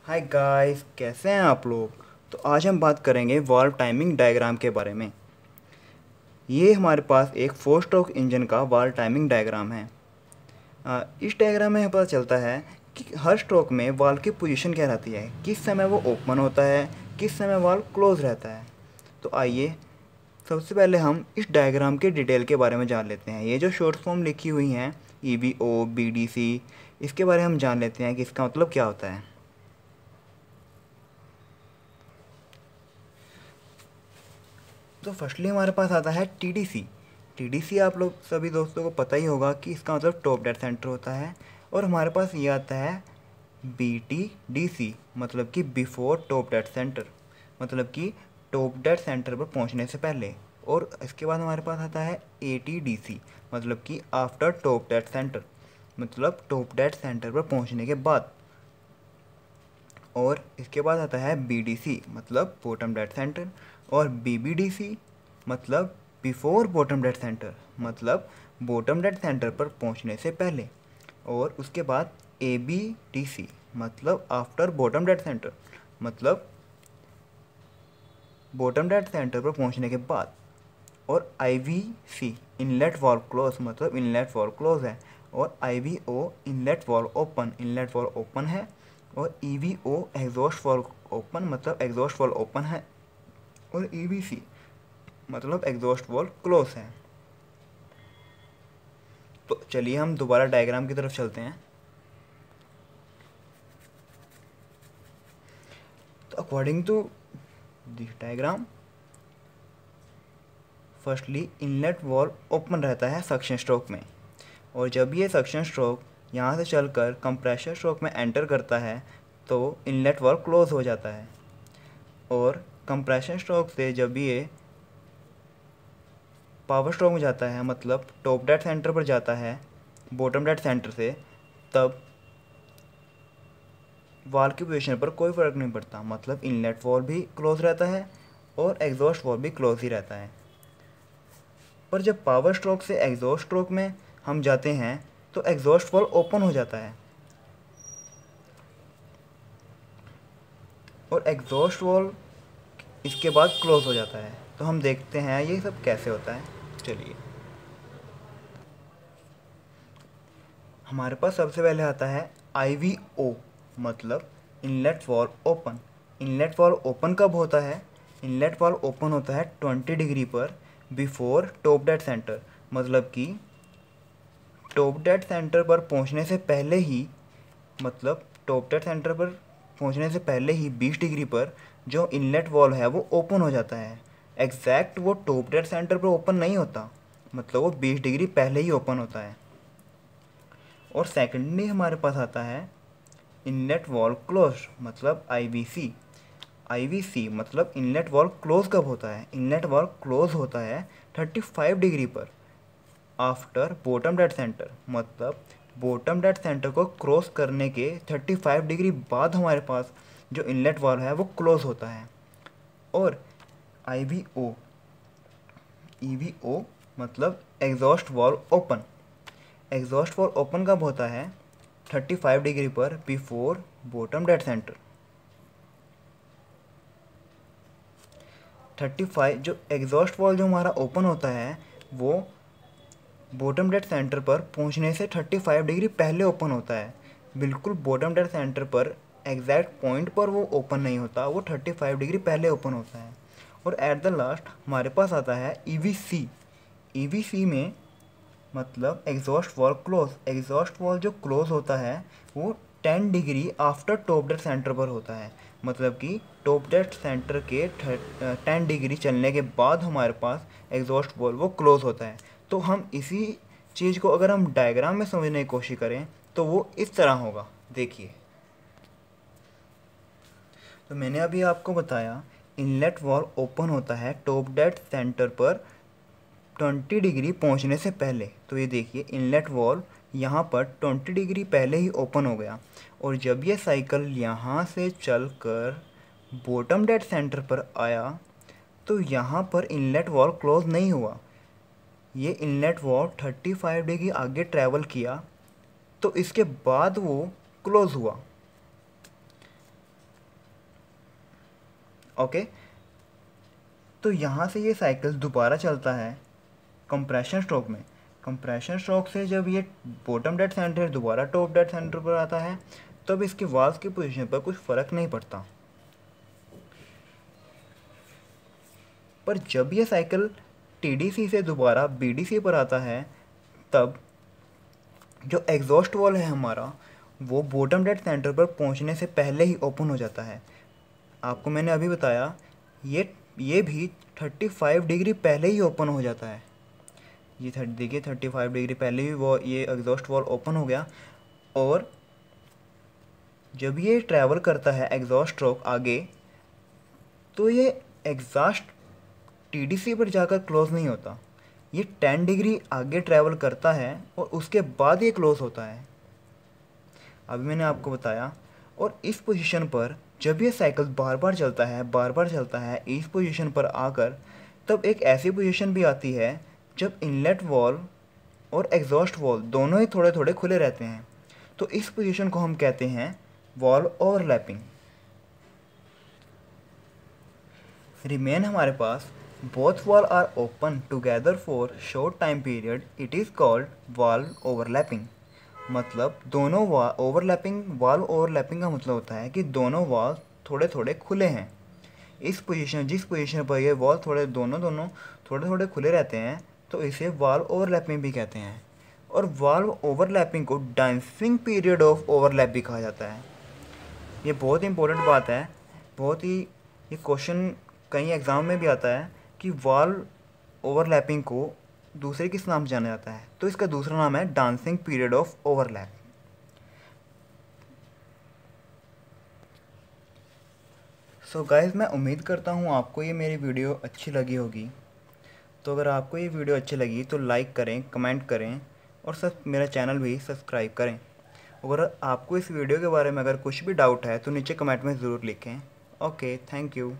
Hi guys, कैसे हैं आप लोग। तो आज हम बात करेंगे वाल्व टाइमिंग डायग्राम के बारे में। ये हमारे पास एक 4 स्ट्रोक इंजन का वाल्व टाइमिंग डायग्राम है। इस डायग्राम में हमें पता चलता है कि हर स्ट्रोक में वाल्व की पोजीशन क्या रहती है, किस समय वो ओपन होता है, किस समय वाल्व क्लोज रहता है। तो आइए सबसे पहले हम इस डायग्राम के डिटेल के बारे में जान लेते हैं। ये जो शॉर्ट फॉर्म लिखी हुई हैं EVO BDC, इसके बारे में हम जान लेते हैं कि इसका मतलब क्या होता है। तो फर्स्टली हमारे पास आता है TDC। TDC आप लोग सभी दोस्तों को पता ही होगा कि इसका मतलब टॉप डेड सेंटर होता है। और हमारे पास ये आता है BTDC, मतलब कि बिफोर टॉप डेड सेंटर, मतलब कि टॉप डेड सेंटर पर पहुंचने से पहले। और इसके बाद हमारे पास आता है ATDC, मतलब कि आफ्टर टॉप डेड सेंटर, मतलब टॉप डेड सेंटर पर पहुंचने के बाद। और इसके बाद आता है BDC, मतलब बॉटम डेड सेंटर। और BBDC मतलब बिफोर बॉटम डेड सेंटर, मतलब बॉटम डेड सेंटर पर पहुंचने से पहले। और उसके बाद ABDC मतलब आफ्टर बॉटम डेड सेंटर, मतलब बॉटम डेड सेंटर पर पहुंचने के बाद। और IVC इनलेट वाल्व क्लोज, मतलब इनलेट वाल्व क्लोज है। और IVO inlet valve open, inlet valve open है। और EVO एग्जॉस्ट वाल्व ओपन, मतलब एग्जॉस्ट वाल्व ओपन है। और EBC मतलब एग्जॉस्ट वाल्व क्लोज है। तो चलिए हम दोबारा डायग्राम की तरफ चलते हैं। तो according to this diagram, firstly inlet valve open रहता है सक्शन स्ट्रोक में। और जब ये सक्शन स्ट्रोक यहाँ से चलकर कंप्रेशर स्ट्रोक में एंटर करता है तो इनलेट वाल्व क्लोज हो जाता है। और कंप्रेशन स्ट्रोक से जब ये पावर स्ट्रोक में जाता है, मतलब टॉप डेड सेंटर पर जाता है बॉटम डेड सेंटर से, तब वाल्व की पोजीशन पर कोई फ़र्क नहीं पड़ता, मतलब इनलेट वाल्व भी क्लोज रहता है और एग्जॉस्ट वाल्व भी क्लोज ही रहता है। पर जब पावर स्ट्रोक से एग्जॉस्ट स्ट्रोक में हम जाते हैं तो एग्जॉस्ट वाल्व ओपन हो जाता है और एग्जॉस्ट वाल्व इसके बाद क्लोज हो जाता है। तो हम देखते हैं ये सब कैसे होता है। चलिए, हमारे पास सबसे पहले आता है IVO, मतलब inlet valve open. Inlet valve open कब होता है? इनलेट वाल्व ओपन होता है 20 डिग्री पर बिफोर टॉप डेड सेंटर, मतलब कि टॉप डेड सेंटर पर पहुंचने से पहले ही, मतलब टॉप डेड सेंटर पर पहुंचने से पहले ही 20 डिग्री पर जो इनलेट वाल्व है वो ओपन हो जाता है। एग्जैक्ट वो टॉप डेड सेंटर पर ओपन नहीं होता, मतलब वो 20 डिग्री पहले ही ओपन होता है। और सेकेंडली हमारे पास आता है इनलेट वाल्व क्लोज, मतलब IVC। IVC मतलब इनलेट वाल्व क्लोज कब होता है? इनलेट वाल्व क्लोज होता है 35 डिग्री पर आफ्टर बॉटम डेड सेंटर, मतलब बॉटम डेड सेंटर को क्रॉस करने के 35 डिग्री बाद हमारे पास जो इनलेट वाल्व है वो क्लोज होता है। और IVO EVO मतलब exhaust valve open. Exhaust valve open कब होता है? 35 डिग्री पर बिफोर बॉटम डेड सेंटर। 35 जो एग्जॉस्ट वाल्व जो हमारा ओपन होता है वो बॉटम डेड सेंटर पर पहुंचने से 35 डिग्री पहले ओपन होता है। बिल्कुल बॉटम डेड सेंटर पर एग्जैक्ट पॉइंट पर वो ओपन नहीं होता, वो 35 डिग्री पहले ओपन होता है। और एट द लास्ट हमारे पास आता है EVC। EVC में मतलब exhaust valve close. Exhaust valve जो क्लोज होता है वो 10 degree after top dead centre पर होता है, मतलब कि टॉप डेड सेंटर के 10 डिग्री चलने के बाद हमारे पास एग्जॉस्ट वाल्व वो क्लोज होता है। तो हम इसी चीज़ को अगर हम डायग्राम में समझने की कोशिश करें तो वो इस तरह होगा। देखिए, तो मैंने अभी आपको बताया इनलेट वाल्व ओपन होता है टॉप डेड सेंटर पर 20 डिग्री पहुंचने से पहले। तो ये देखिए इनलेट वाल्व यहाँ पर 20 डिग्री पहले ही ओपन हो गया। और जब ये साइकिल यहाँ से चलकर बॉटम डेड सेंटर पर आया तो यहाँ पर इनलेट वाल्व क्लोज नहीं हुआ। ये इनलेट वाल्व 35 डिग्री आगे ट्रैवल किया तो इसके बाद वो क्लोज हुआ। ओके, तो यहाँ से ये साइकिल दोबारा चलता है कंप्रेशन स्ट्रोक में। कंप्रेशन स्ट्रोक से जब ये बॉटम डेड सेंटर दोबारा टॉप डेड सेंटर पर आता है, तब इसके वाल्व की पोजीशन पर कुछ फ़र्क नहीं पड़ता। पर जब ये साइकिल टीडीसी से दोबारा बीडीसी पर आता है, तब जो एग्जॉस्ट वॉल है हमारा, वो बॉटम डेड सेंटर पर पहुंचने से पहले ही ओपन हो जाता है। आपको मैंने अभी बताया ये भी 35 डिग्री पहले ही ओपन हो जाता है। ये देखिए 35 डिग्री पहले ही वो ये एग्जॉस्ट वॉल ओपन हो गया। और जब ये ट्रैवल करता है एग्जॉस्ट स्ट्रोक आगे, तो ये एग्जॉस्ट टीडीसी पर जाकर क्लोज नहीं होता, ये 10 डिग्री आगे ट्रैवल करता है और उसके बाद ये क्लोज होता है। अभी मैंने आपको बताया। और इस पोजीशन पर जब ये साइकिल बार बार चलता है इस पोजीशन पर आकर, तब एक ऐसी पोजीशन भी आती है जब इनलेट वॉल और एग्जॉस्ट वॉल दोनों ही थोड़े थोड़े खुले रहते हैं। तो इस पोजीशन को हम कहते हैं वॉल ओवरलैपिंग। रिमेन हमारे पास both wall are open together for short time period, it is called wall overlapping। मतलब दोनों वाल ओवरलैपिंग का मतलब होता है कि दोनों वॉल थोड़े थोड़े खुले हैं। जिस पोजीशन पर ये वॉल दोनों थोड़े थोड़े खुले रहते हैं, तो इसे वॉल ओवरलैपिंग भी कहते हैं। और वॉल ओवरलैपिंग को डांसिंग पीरियड ऑफ ओवरलैप भी कहा जाता है। ये बहुत इंपॉर्टेंट बात है, ये क्वेश्चन कई एग्ज़ाम में भी आता है कि वॉल ओवरलैपिंग को दूसरे किस नाम से जाना जाता है, तो इसका दूसरा नाम है dancing period of overlap. So guys, मैं उम्मीद करता हूँ आपको ये मेरी वीडियो अच्छी लगी होगी। तो अगर आपको ये वीडियो अच्छी लगी तो लाइक करें, कमेंट करें और मेरा चैनल भी सब्सक्राइब करें। अगर आपको इस वीडियो के बारे में अगर कुछ भी डाउट है तो नीचे कमेंट में ज़रूर लिखें। Okay, thank you.